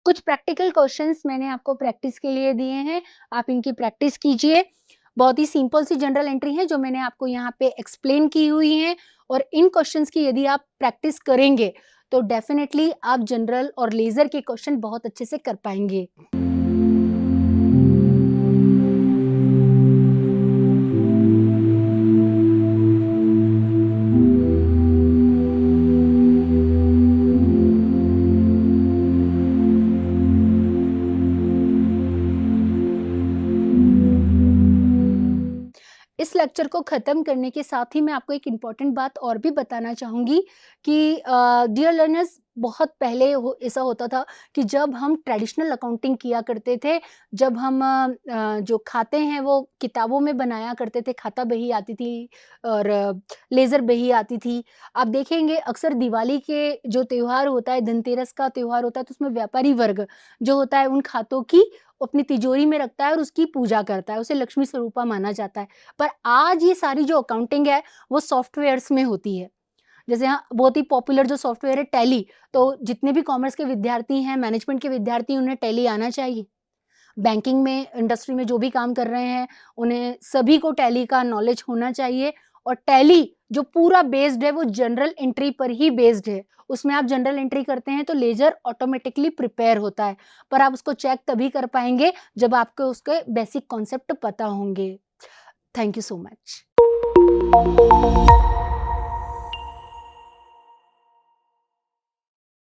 कुछ प्रैक्टिकल क्वेश्चंस मैंने आपको प्रैक्टिस के लिए दिए हैं, आप इनकी प्रैक्टिस कीजिए। बहुत ही सिंपल सी जनरल एंट्री है जो मैंने आपको यहाँ पे एक्सप्लेन की हुई हैं और इन क्वेश्चंस की यदि आप प्रैक्टिस करेंगे, तो डेफिनिटली आप जनरल और लेज़र के क्वेश्चन बहुत अच्छे से कर पाएँगे। इस लेक्चर को ख़त्म करने के साथ ही मैं आपको एक इम्पॉर्टेंट बात और भी बताना चाहूँगी कि डियर लर्नर्स, बहुत पहले हो ऐसा होता था कि जब हम ट्रेडिशनल अकाउंटिंग किया करते थे, जब हम जो खाते हैं वो किताबों में बनाया करते थे, खाता बही आती थी और लेज़र बही आती थी। आप देखेंगे अक्सर दिवाली के जो त्योहार होता है, धनतेरस का त्योहार होता है, तो उसमें व्यापारी वर्ग जो होता है उन खातों की अपनी तिजोरी में रखता है और उसकी पूजा करता है, उसे लक्ष्मी स्वरूपा माना जाता है। पर आज ये सारी जो अकाउंटिंग है, वो सॉफ्टवेयर्स में होती है। जैसे यहाँ बहुत ही पॉपुलर जो सॉफ्टवेयर है टैली, तो जितने भी कॉमर्स के विद्यार्थी हैं, मैनेजमेंट के विद्यार्थी हैं, उन्हें टैली आना चाहिए। बैंकिंग में, इंडस्ट्री में जो भी काम कर रहे हैं, उन्हें सभी को टैली का नॉलेज होना चाहिए और टैली जो पूरा बेस्ड है, वो जनरल एंट्री पर ही बेस्ड है। उसमें आप जनरल एंट्री करते हैं, तो लेज़र ऑटोमैटिकली प्रिपेयर होता है, पर आप उसको चेक तभी कर पाएँगे, जब आपको उसके बेसिक कॉन्सेप्ट पता होंगे। Thank you so much.